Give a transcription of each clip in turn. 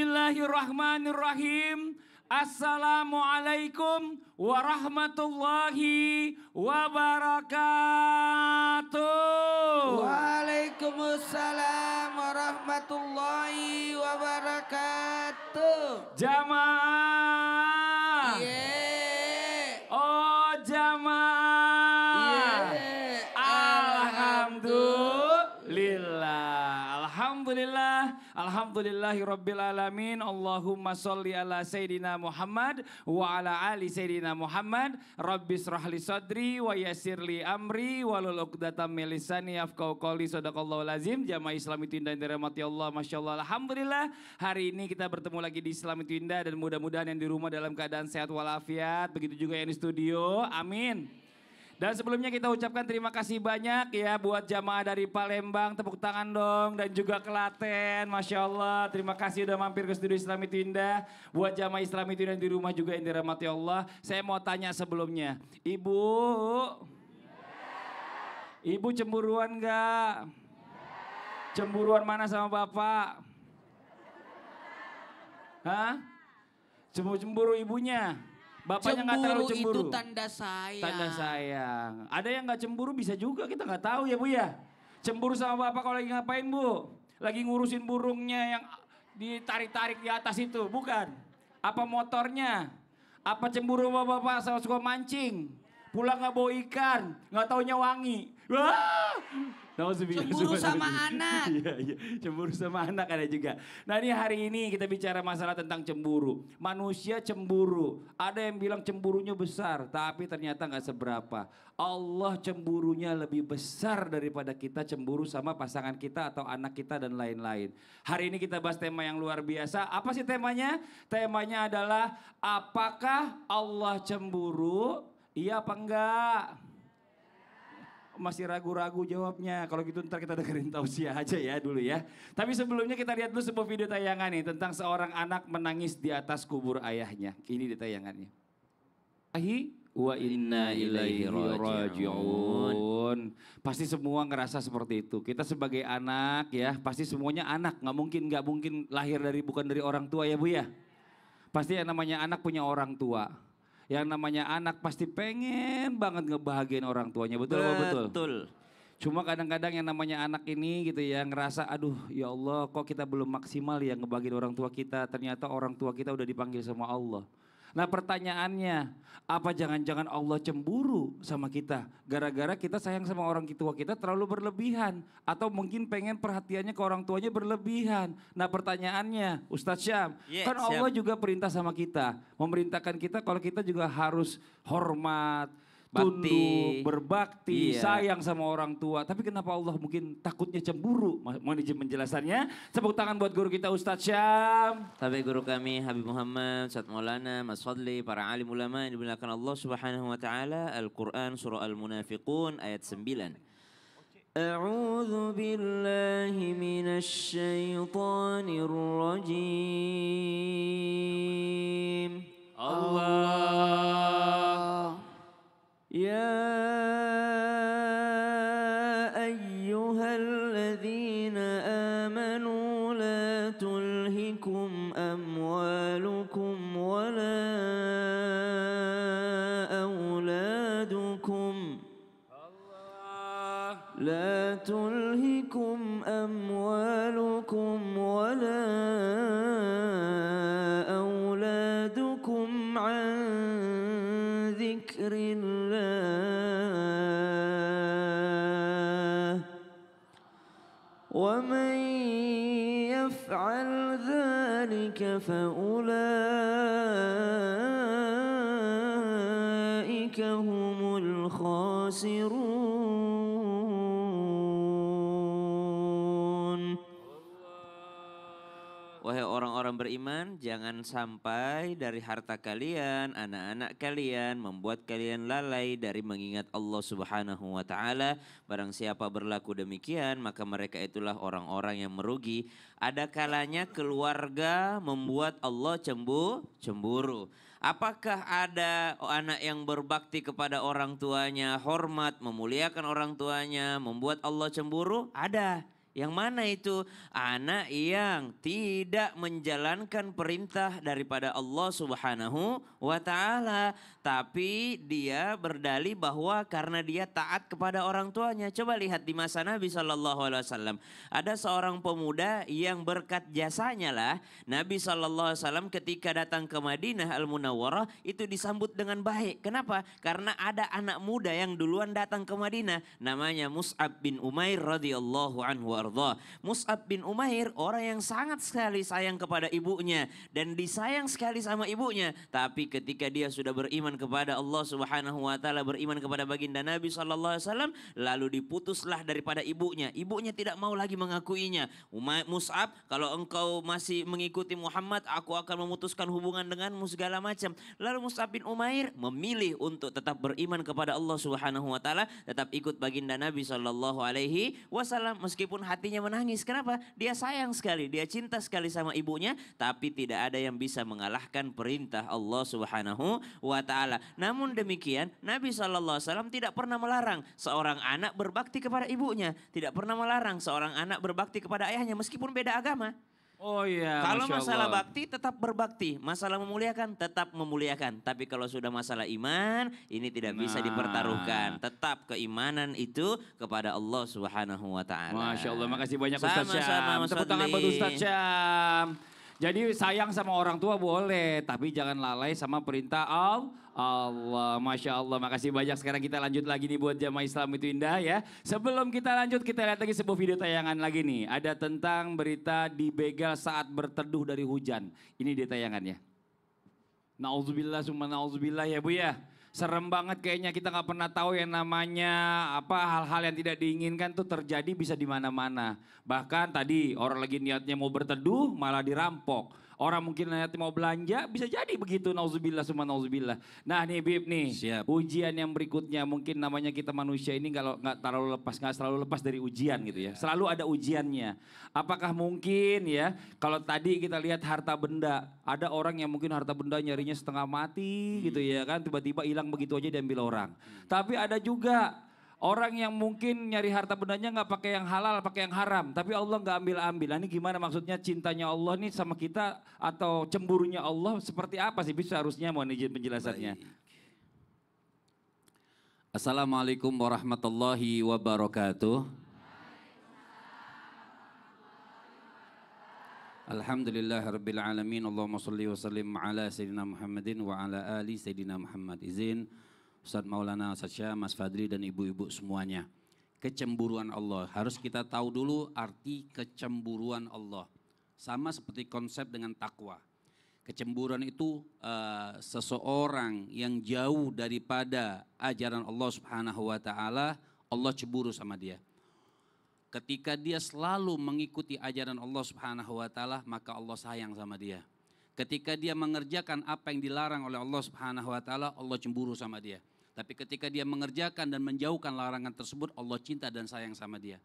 Bismillahirrahmanirrahim. Assalamualaikum warahmatullahi wabarakatuh. Waalaikumsalam warahmatullahi wabarakatuh. Jamaah. Oh jamaah. Alhamdulillah. Alhamdulillahirabbil alamin. Allahumma sholli ala sayidina Muhammad wa ala ali sayidina Muhammad. Rabbis rahli sadri wa yassirli amri walul 'uqdatam min lisani yafqahu qouli. Shadaqallahul azim. Jamaah Islam itu indah yang dirahmati Allah. Masyaallah. Alhamdulillah. Hari ini kita bertemu lagi di Islam itu indah dan mudah-mudahan yang di rumah dalam keadaan sehat walafiat. Begitu juga yang di studio. Amin. Dan sebelumnya kita ucapkan terima kasih banyak ya buat jamaah dari Palembang, tepuk tangan dong. Dan juga Klaten, Masya Allah. Terima kasih udah mampir ke studio Islam itu indah. Buat jamaah Islam itu indah di rumah juga yang dirahmati Allah. Saya mau tanya sebelumnya, Ibu cemburuan gak? Cemburuan mana sama Bapak? Hah? Cemburu ibunya? Bapaknya nggak terlalu cemburu. Itu tanda sayang. Tanda sayang. Ada yang nggak cemburu bisa juga, kita nggak tahu ya Bu ya. Cemburu sama bapak kalau lagi ngapain Bu? Lagi ngurusin burungnya yang ditarik-tarik di atas itu, bukan? Apa motornya? Apa cemburu sama bapak sama suka mancing? Pulang nggak bawa ikan, nggak taunya wangi. Wah! Cemburu sama anak. Iya, cemburu sama anak ada juga. Nah ini hari ini kita bicara masalah tentang cemburu. Manusia cemburu. Ada yang bilang cemburunya besar, tapi ternyata nggak seberapa. Allah cemburunya lebih besar daripada kita cemburu sama pasangan kita atau anak kita dan lain-lain. Hari ini kita bahas tema yang luar biasa. Apa sih temanya? Temanya adalah apakah Allah cemburu? Iya apa enggak? Masih ragu-ragu jawabnya. Kalau gitu ntar kita dengerin tausiah aja ya dulu ya. Tapi sebelumnya kita lihat dulu sebuah video tayangan nih tentang seorang anak menangis di atas kubur ayahnya. Ini di tayangannya. Wa inna ilaihi raji'un. Pasti semua ngerasa seperti itu. Kita sebagai anak ya, pasti semuanya anak. Nggak mungkin lahir bukan dari orang tua ya Bu ya. Pasti yang namanya anak punya orang tua. Yang namanya anak pasti pengen banget ngebahagiain orang tuanya, betul apa betul? Betul. Cuma kadang-kadang yang namanya anak ini gitu ya ngerasa aduh ya Allah kok kita belum maksimal ya ngebahagiain orang tua kita. Ternyata orang tua kita udah dipanggil sama Allah. Nah pertanyaannya, apa jangan-jangan Allah cemburu sama kita? Gara-gara kita sayang sama orang tua kita terlalu berlebihan. Atau mungkin pengen perhatiannya ke orang tuanya berlebihan. Nah pertanyaannya Ustadz Syam, kan Allah juga perintah sama kita. Memerintahkan kita kalau kita juga harus hormat, tunduk, berbakti, sayang sama orang tua. Tapi kenapa Allah mungkin takutnya cemburu? Mohon izin penjelasannya. Tepuk tangan buat guru kita Ustadz Syam. Sampai guru kami Habib Muhammad, Ustadz Maulana, Mas Fadli, para alim ulama yang dimuliakan Allah Subhanahu wa taala. Al-Qur'an surah Al-Munafiqun ayat 9. A'udzu billahi minasy syaithanir rajim. Allah. يا أيها الذين آمنوا لا تلهكم أموالكم ولا أولادكم لا تلهكم أموالكم ولا أولادكم عن ذكر الله ومن يفعل ذلك فأولئك هم الخاسرون. Wahai orang-orang beriman, jangan sampai dari harta kalian, anak-anak kalian membuat kalian lalai dari mengingat Allah Subhanahu wa taala. Barang siapa berlaku demikian, maka mereka itulah orang-orang yang merugi. Ada kalanya keluarga membuat Allah cemburu. Apakah ada anak yang berbakti kepada orang tuanya, hormat, memuliakan orang tuanya, membuat Allah cemburu? Ada. Yang mana itu? Anak yang tidak menjalankan perintah daripada Allah Subhanahu wa taala, tapi dia berdalih bahwa karena dia taat kepada orang tuanya. Coba lihat di masa Nabi sallallahu alaihi wasallam, ada seorang pemuda yang berkat jasanya lah Nabi sallallahu alaihi wasallam ketika datang ke Madinah Al-Munawwarah itu disambut dengan baik. Kenapa? Karena ada anak muda yang duluan datang ke Madinah, namanya Mus'ab bin Umair radhiyallahu anhu. Mus'ab bin Umair orang yang sangat sekali sayang kepada ibunya dan disayang sekali sama ibunya. Tapi ketika dia sudah beriman kepada Allah Subhanahu wa taala, beriman kepada baginda Nabi sallallahu alaihi wasallam, lalu diputuslah daripada ibunya. Ibunya tidak mau lagi mengakuinya. Mus'ab, kalau engkau masih mengikuti Muhammad, aku akan memutuskan hubungan denganmu segala macam. Lalu Mus'ab bin Umair memilih untuk tetap beriman kepada Allah Subhanahu wa taala, tetap ikut baginda Nabi sallallahu alaihi wasallam meskipun hatinya menangis. Kenapa? Dia sayang sekali, dia cinta sekali sama ibunya, tapi tidak ada yang bisa mengalahkan perintah Allah Subhanahu wa taala. Namun demikian, Nabi SAW tidak pernah melarang seorang anak berbakti kepada ibunya, tidak pernah melarang seorang anak berbakti kepada ayahnya meskipun beda agama. Oh iya, Kalau Masya masalah Allah. bakti tetap berbakti, masalah memuliakan tetap memuliakan. Tapi kalau sudah masalah iman, ini tidak bisa Nah. dipertaruhkan. Tetap keimanan itu kepada Allah Subhanahu wa taala. Masya Allah, makasih banyak Ustaz Sama-sama, Syam. Mas Tepuk tangan buat Fadli. Ustaz Syam. Jadi sayang sama orang tua boleh, tapi jangan lalai sama perintah Allah. Masya Allah, makasih banyak. Sekarang kita lanjut lagi nih buat jamaah Islam itu indah ya. Sebelum kita lanjut, kita lihat lagi sebuah video tayangan lagi nih. Ada tentang berita dibegal saat berteduh dari hujan. Ini dia tayangannya. Nauzubillah summa nauzubillah ya Bu ya. Serem banget kayaknya, kita nggak pernah tahu yang namanya hal-hal yang tidak diinginkan tuh terjadi bisa di mana-mana. Bahkan tadi orang lagi niatnya mau berteduh malah dirampok. Orang mungkin niatnya mau belanja bisa jadi begitu, nauzubillah summa nauzubillah. Nah nih Bib nih, Siap. ujian yang berikutnya mungkin namanya kita manusia ini kalau nggak selalu lepas dari ujian gitu ya. Selalu ada ujiannya. Apakah mungkin ya kalau tadi kita lihat harta benda, ada orang yang mungkin harta benda nyarinya setengah mati gitu ya kan, tiba-tiba hilang begitu aja diambil orang. Tapi ada juga orang yang mungkin nyari harta bendanya nggak pakai yang halal, pakai yang haram. Tapi Allah nggak ambil-ambil. Nah, ini gimana maksudnya cintanya Allah nih sama kita atau cemburunya Allah seperti apa sih? Bisa harusnya mohon izin penjelasannya. Assalamualaikum warahmatullahi wabarakatuh. Alhamdulillahirabbil alamin. Allahumma shalli wa sallim ala sayyidina Muhammadin wa ala ali sayyidina Muhammad. Izin Ustaz Maulana, Ustaz Syah, Mas Fadli dan ibu-ibu semuanya. Kecemburuan Allah. Harus kita tahu dulu arti kecemburuan Allah. Sama seperti konsep dengan takwa. Kecemburuan itu seseorang yang jauh daripada ajaran Allah Subhanahu wa taala, Allah cemburu sama dia. Ketika dia selalu mengikuti ajaran Allah Subhanahu wa taala, maka Allah sayang sama dia. Ketika dia mengerjakan apa yang dilarang oleh Allah Subhanahu wa taala, Allah cemburu sama dia. Tapi ketika dia mengerjakan dan menjauhkan larangan tersebut, Allah cinta dan sayang sama dia.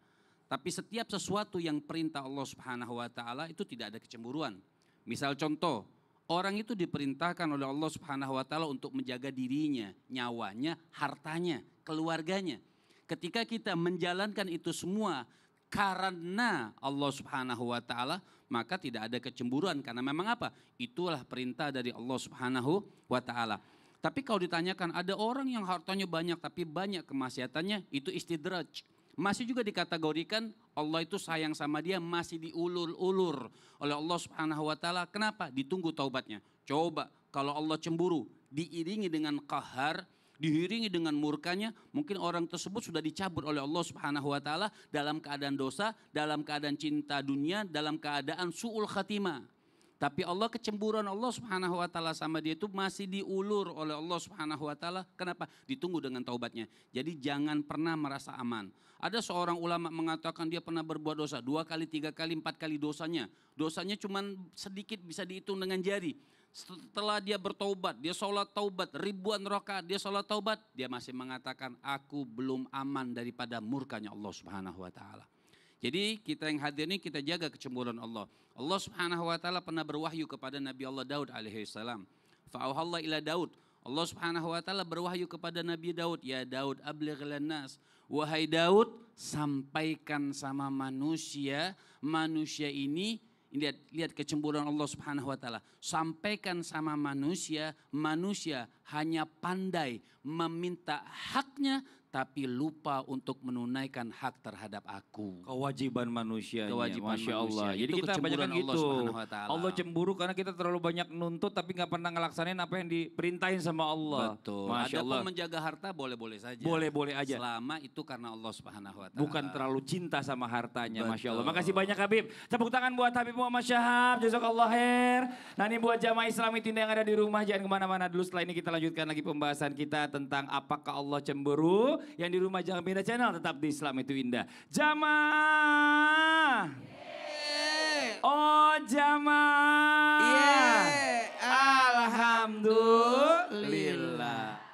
Tapi setiap sesuatu yang perintah Allah Subhanahu wa taala itu tidak ada kecemburuan. Misal contoh, orang itu diperintahkan oleh Allah Subhanahu wa taala untuk menjaga dirinya, nyawanya, hartanya, keluarganya. Ketika kita menjalankan itu semua karena Allah Subhanahu wa taala, maka tidak ada kecemburuan karena memang apa? Itulah perintah dari Allah Subhanahu wa taala. Tapi kalau ditanyakan ada orang yang hartanya banyak tapi banyak kemaksiatannya, itu istidraj. Masih juga dikategorikan Allah itu sayang sama dia, masih diulur-ulur oleh Allah Subhanahu wa taala. Kenapa? Ditunggu taubatnya. Coba kalau Allah cemburu diiringi dengan qahar, diiringi dengan murkanya, mungkin orang tersebut sudah dicabut oleh Allah Subhanahu wa taala dalam keadaan dosa, dalam keadaan cinta dunia, dalam keadaan su'ul khatimah. Tapi Allah, kecemburuan Allah Subhanahu wa taala sama dia itu masih diulur oleh Allah Subhanahu wa taala. Kenapa? Ditunggu dengan taubatnya. Jadi jangan pernah merasa aman. Ada seorang ulama mengatakan dia pernah berbuat dosa 2 kali, 3 kali, 4 kali dosanya. Dosanya cuma sedikit, bisa dihitung dengan jari. Setelah dia bertaubat, dia sholat taubat, ribuan rakaat, dia sholat taubat, dia masih mengatakan aku belum aman daripada murkanya Allah Subhanahu wa taala. Jadi kita yang hadir ini kita jaga kecemburuan Allah. Allah Subhanahu wa taala pernah berwahyu kepada Nabi Allah Daud alaihi salam. Fa'auhallah ila Daud. Allah Subhanahu wa taala berwahyu kepada Nabi Daud, "Ya Daud, abligh nas." Wahai Daud, sampaikan sama manusia, manusia ini lihat kecemburuan Allah Subhanahu wa taala. Sampaikan sama manusia, manusia hanya pandai meminta haknya tapi lupa untuk menunaikan hak terhadap aku. Kewajiban manusianya, Kewajiban Masya Allah. manusia. Jadi Itu kita banyak kecemburuan Allah gitu. Subhanahu wa taala. Allah cemburu karena kita terlalu banyak nuntut tapi nggak pernah ngelaksanain apa yang diperintahin sama Allah. Betul. Masya Allah. Adapun menjaga harta boleh-boleh saja. Boleh-boleh aja. Selama itu karena Allah Subhanahu wa taala. Bukan terlalu cinta sama hartanya, Masya Allah. Betul. Makasih banyak Habib. Tepuk tangan buat Habib Muhammad Syahab, jazakallah khair. Nah ini buat jamaah Islam Tinda yang ada di rumah, jangan kemana-mana dulu. Setelah ini kita lanjutkan lagi pembahasan kita tentang apakah Allah cemburu. Yang di rumah jangan pindah channel, tetap di Islam itu indah. Jamaah. Oh jamaah. Alhamdulillah.